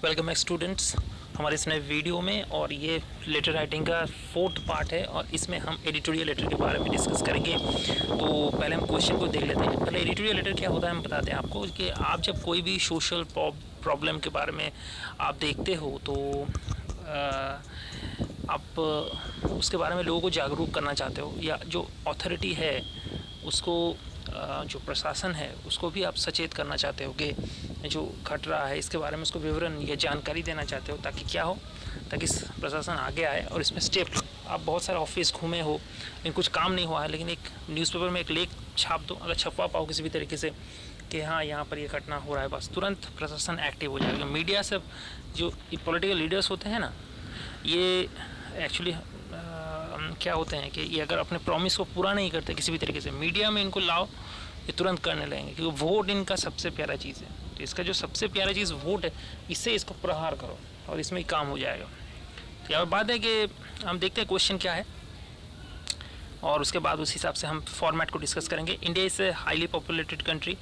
Welcome back students हमारे इस नए वीडियो में। और ये लेटर राइटिंग का 4th पार्ट है और इसमें हम एडिटोरियल लेटर के बारे में डिस्कस करेंगे। तो पहले हम क्वेश्चन को देख लेते हैं। पहले एडिटोरियल लेटर क्या होता है हम बताते हैं आपको कि आप जब कोई भी सोशल प्रॉब्लम के बारे में आप देखते हो तो आप उसके बारे में लोगों को जागरूक करना चाहते हो, या जो अथॉरिटी है उसको जो प्रशासन है उसको भी आप सचेत करना चाहते हो कि जो घट रहा है इसके बारे में उसको विवरण या जानकारी देना चाहते हो, ताकि क्या हो, ताकि प्रशासन आगे आए और इसमें स्टेप। आप बहुत सारे ऑफिस घूमे हो लेकिन कुछ काम नहीं हुआ है, लेकिन एक न्यूज़पेपर में एक लेख छाप दो, अगर छपवा पाओ किसी भी तरीके से कि हाँ यहाँ पर ये घटना हो रहा है, बस तुरंत प्रशासन एक्टिव हो जाएगा। मीडिया से जो पॉलिटिकल लीडर्स होते हैं ना, ये एक्चुअली क्या होते हैं कि ये अगर अपने प्रॉमिस को पूरा नहीं करते किसी भी तरीके से, मीडिया में इनको लाओ ये तुरंत करने लगेंगे, क्योंकि वोट इनका सबसे प्यारा चीज़ है। तो इसका जो सबसे प्यारा चीज़ वोट है, इससे इसको प्रहार करो और इसमें ही काम हो जाएगा। तो यहाँ बात है कि हम देखते हैं क्वेश्चन क्या है और उसके बाद उस हिसाब से हम फॉर्मेट को डिस्कस करेंगे। India is a highly populated country.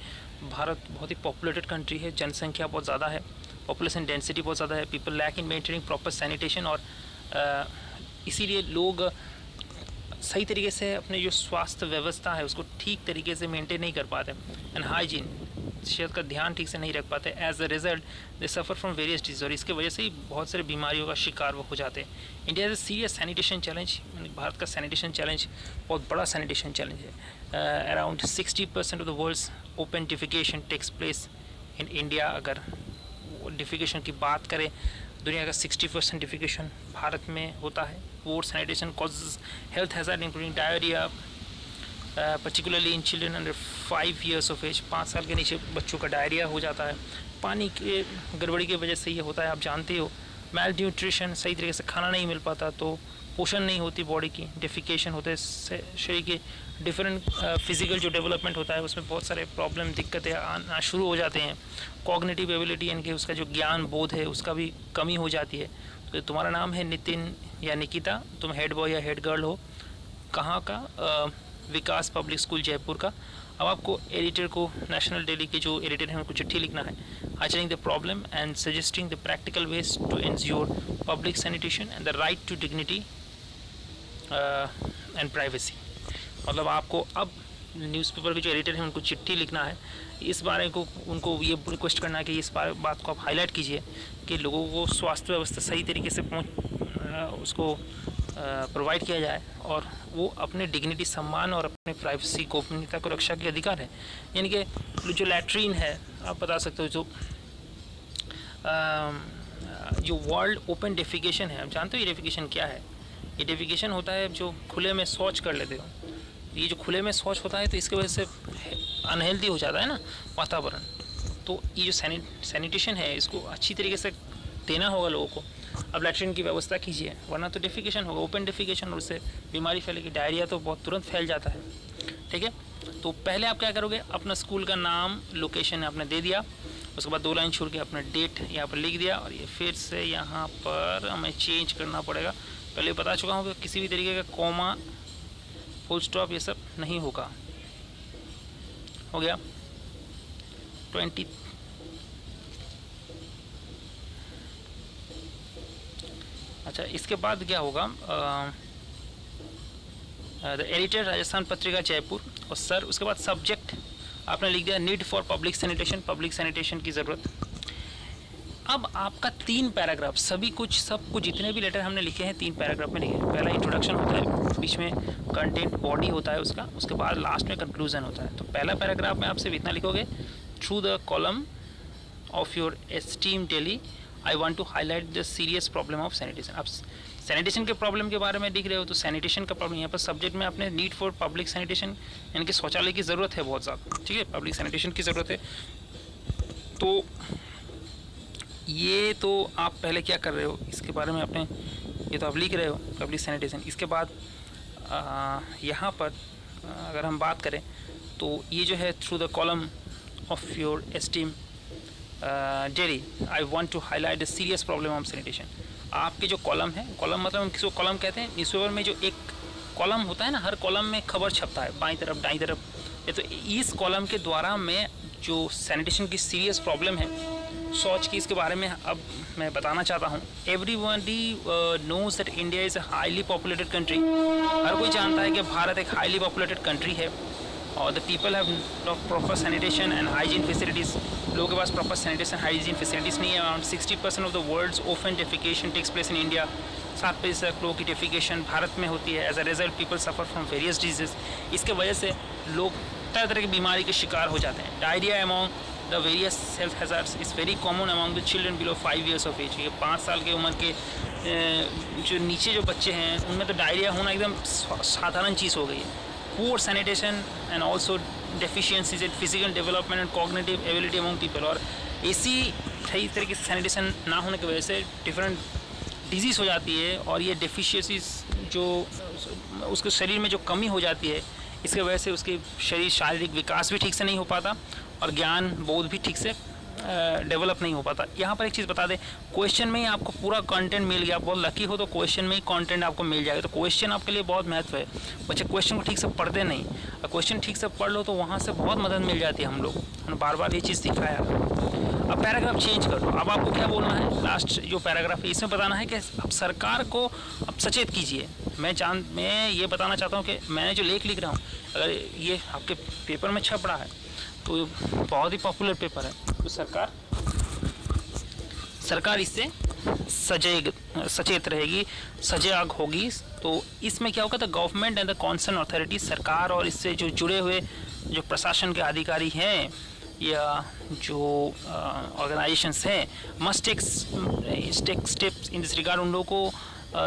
Bharat बहुत ही पॉपुलेटेड कंट्री है, जनसंख्या बहुत ज़्यादा है, पॉपुलेशन डेंसिटी बहुत ज़्यादा है, people lack in maintaining proper sanitation, और इसीलिए लोग सही तरीके से अपने जो स्वास्थ्य व्यवस्था है उसको ठीक तरीके से मेंटेन नहीं कर पाते, एंड हाइजीन सेहत का ध्यान ठीक से नहीं रख पाते। As a result they suffer from various disease, और इसके वजह से ही बहुत सारी बीमारियों का शिकार वो हो जाते हैं। India is a serious sanitation challenge. भारत का सैनिटेशन चैलेंज बहुत बड़ा सैनिटेशन चैलेंज है। Around 60% of the world's open defecation takes place in India. अगर डिफिकेशन की बात करें, दुनिया का 60% डिफिकेशन भारत में होता है। Poor sanitation causes health hazard including diarrhoea, particularly in children under 5 years of age. 5 साल के नीचे बच्चों का डायरिया हो जाता है। पानी के गड़बड़ी की वजह से ये होता है, आप जानते हो। मेल न्यूट्रिशन, सही तरीके से खाना नहीं मिल पाता तो पोषण नहीं होती बॉडी की। डेफिकेशन होते हैं, शरीर के डिफरेंट फिजिकल जो डेवलपमेंट होता है उसमें बहुत सारे प्रॉब्लम दिक्कतें आना शुरू हो जाते हैं। कॉग्निटिव एबिलिटी यानी कि उसका जो ज्ञान बोध है उसका भी कमी हो जाती है। तो तुम्हारा नाम है नितिन या निकिता, तुम हेड बॉय या हेड गर्ल हो, कहाँ का? विकास पब्लिक स्कूल जयपुर का। अब आपको एडिटर को, नेशनल डेली के जो एडिटर हैं उनको चिट्ठी लिखना है, highlighting the problem and suggesting the practical ways to ensure public sanitation and the right to dignity and privacy. मतलब आपको अब न्यूज़पेपर के जो एडिटर हैं उनको चिट्ठी लिखना है, इस बारे को उनको ये रिक्वेस्ट करना है कि इस बात को आप हाईलाइट कीजिए कि लोगों को स्वास्थ्य व्यवस्था सही तरीके से उसको प्रोवाइड किया जाए, और वो अपने डिग्निटी, सम्मान और अपने प्राइवेसी, गोपनीयता को रक्षा के अधिकार है। यानी कि जो लैट्रीन है, आप बता सकते हो, जो वर्ल्ड ओपन डेफिकेशन है, आप जानते हो ये डेफिकेशन क्या है? ये डेफिकेशन होता है जो खुले में शौच कर लेते हो। ये जो खुले में शौच होता है तो इसकी वजह से अनहेल्दी हो जाता है ना वातावरण। तो ये जो सैनिटेशन है इसको अच्छी तरीके से देना होगा लोगों को। अब लैट्रिन की व्यवस्था कीजिए, वरना तो डेफिकेशन होगा, ओपन डेफिकेशन, और उससे बीमारी फैलेगी। डायरिया तो बहुत तुरंत फैल जाता है, ठीक है। तो पहले आप क्या करोगे, अपना स्कूल का नाम, लोकेशन आपने दे दिया, उसके बाद 2 लाइन छोड़ के अपना डेट यहाँ पर लिख दिया, और ये फिर से यहाँ पर हमें चेंज करना पड़ेगा। पहले बता चुका हूँ कि किसी भी तरीके का कॉमा, फुल स्टॉप, ये सब नहीं होगा। हो गया 20। अच्छा, इसके बाद क्या होगा? द एडिटर, राजस्थान पत्रिका जयपुर, और सर, उसके बाद सब्जेक्ट आपने लिख दिया need for public sanitation, public sanitation की ज़रूरत। अब आपका 3 पैराग्राफ, सब कुछ जितने भी लेटर हमने लिखे हैं 3 पैराग्राफ में लिखे। पहला इंट्रोडक्शन होता है, बीच में कंटेंट बॉडी होता है उसका, उसके बाद लास्ट में कंक्लूजन होता है। तो पहला पैराग्राफ में आप सिर्फ इतना लिखोगे, through the column of your esteem daily I want to highlight the serious problem of sanitation. आप सैनिटेशन के प्रॉब्लम के बारे में लिख रहे हो तो सैनिटेशन का प्रॉब्लम, यहाँ पर सब्जेक्ट में आपने नीड फॉर पब्लिक सैनिटेशन, यानी कि शौचालय की ज़रूरत है बहुत ज़्यादा, ठीक है, पब्लिक सैनिटेशन की ज़रूरत है। तो ये तो आप पहले क्या कर रहे हो इसके बारे में आपने, ये तो आप लिख रहे हो पब्लिक सैनिटेशन। इसके बाद यहाँ पर अगर हम बात करें तो ये जो है, through the column of your esteem daily I want to highlight the serious problem of sanitation. आपके जो कॉलम है, कॉलम मतलब हम किसको कॉलम कहते हैं? न्यूज़पेपर में जो एक कॉलम होता है ना, हर कॉलम में खबर छपता है, बाईं तरफ दाईं तरफ। तो इस कॉलम के द्वारा मैं जो सैनिटेशन की सीरियस प्रॉब्लम है शौच की इसके बारे में अब मैं बताना चाहता हूँ। Everybody knows that India is a highly populated country. हर कोई जानता है कि भारत एक हाईली पॉपुलेटेड कंट्री है और the people have not proper sanitation and hygiene facilities. लोगों के पास प्रॉपर सैनिटेशन हाइजीन फैसिलिटीज़ नहीं है। Around 60% of the world's open defecation takes place in India. 7% लोगों की डेफिकेशन भारत में होती है। As a result people suffer from various diseases. इसके वजह से लोग तरह तरह की बीमारी के शिकार हो जाते हैं। Diarrhoea among the various health hazards is very common among the children below 5 years of age. ये 5 साल की उम्र के जो नीचे जो बच्चे हैं उनमें तो डायरिया होना एकदम साधारण चीज़ हो गई है। Poor sanitation and also deficiencies in physical development and cognitive ability among people. और इसी सही तरीके से सैनिटेशन ना होने की वजह से डिफरेंट डिजीज़ हो जाती है और ये डेफिशिएंसीज जो उसके शरीर में जो कमी हो जाती है इसके वजह से उसके शरीर शारीरिक विकास भी ठीक से नहीं हो पाता और ज्ञान बोध भी ठीक से डेवलप नहीं हो पाता। यहाँ पर एक चीज़ बता दें, क्वेश्चन में ही आपको पूरा कंटेंट मिल गया। आप बहुत लकी हो तो क्वेश्चन में ही कंटेंट आपको मिल जाएगा। तो क्वेश्चन आपके लिए बहुत महत्व है। बच्चे क्वेश्चन को ठीक से पढ़ते नहीं, और क्वेश्चन ठीक से पढ़ लो तो वहाँ से बहुत मदद मिल जाती है। हम लोग हमने बार बार ये चीज़ दिखाया। अब पैराग्राफ चेंज कर दो। अब आपको क्या बोलना है, लास्ट जो पैराग्राफ है इसमें बताना है कि अब सरकार को अब सचेत कीजिए। मैं ये बताना चाहता हूँ कि मैंने जो लेख लिख रहा हूँ अगर ये आपके पेपर में छप रहा है तो बहुत ही पॉपुलर पेपर है, तो सरकार इससे सचेत रहेगी, सजग होगी। तो इसमें क्या होगा, the government and the concern authority, सरकार और इससे जो जुड़े हुए जो प्रशासन के अधिकारी हैं या जो ऑर्गेनाइजेशंस हैं must take steps in this regard. उन लोगों को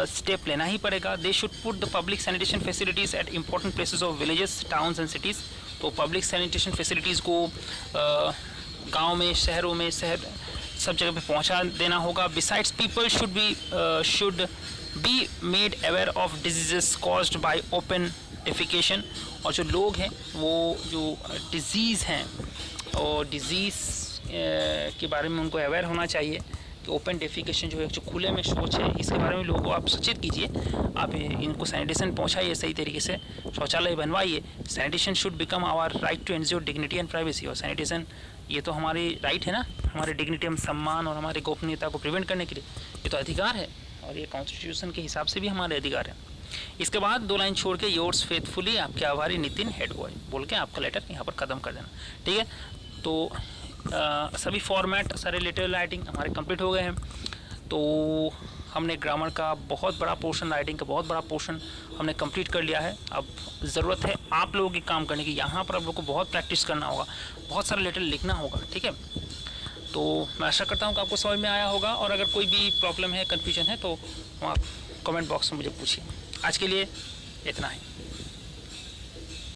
स्टेप लेना ही पड़ेगा। They should put the public sanitation facilities at important places of villages, towns and cities. तो पब्लिक सैनिटेशन फैसिलिटीज़ को गांव में, शहरों में, सब जगह पे पहुंचा देना होगा। Besides people should be made aware of diseases caused by open defecation. और जो लोग हैं वो जो डिजीज़ हैं और डिजीज़ के बारे में उनको अवेयर होना चाहिए कि ओपन डेफिकेशन जो है, जो खुले में शौच है, इसके बारे में लोगों को आप सचेत कीजिए। आप इनको सैनिटेशन पहुंचाइए, सही तरीके से शौचालय बनवाइए। Sanitation should become our right to ensure dignity and privacy. और सैनिटेशन ये तो हमारी राइट है ना, हमारे डिग्निटी, हम सम्मान और हमारे गोपनीयता को प्रिवेंट करने के लिए ये तो अधिकार है और ये कॉन्स्टिट्यूशन के हिसाब से भी हमारे अधिकार है। इसके बाद 2 लाइन छोड़ के योर्स फेथफुली आपके आभारी नितिन हेड बॉय बोल के आपका लेटर यहाँ पर ख़त्म कर देना, ठीक है। तो सभी फॉर्मेट, सारे लेटर राइटिंग हमारे कंप्लीट हो गए हैं। तो हमने ग्रामर का बहुत बड़ा पोर्शन, राइटिंग का बहुत बड़ा पोर्शन हमने कंप्लीट कर लिया है। अब ज़रूरत है आप लोगों के काम करने की। यहाँ पर आप लोगों को बहुत प्रैक्टिस करना होगा, बहुत सारे लेटर लिखना होगा, ठीक है। तो मैं आशा करता हूँ कि आपको समझ में आया होगा और अगर कोई भी प्रॉब्लम है, कन्फ्यूजन है तो आप कमेंट बॉक्स में मुझे पूछिए। आज के लिए इतना ही।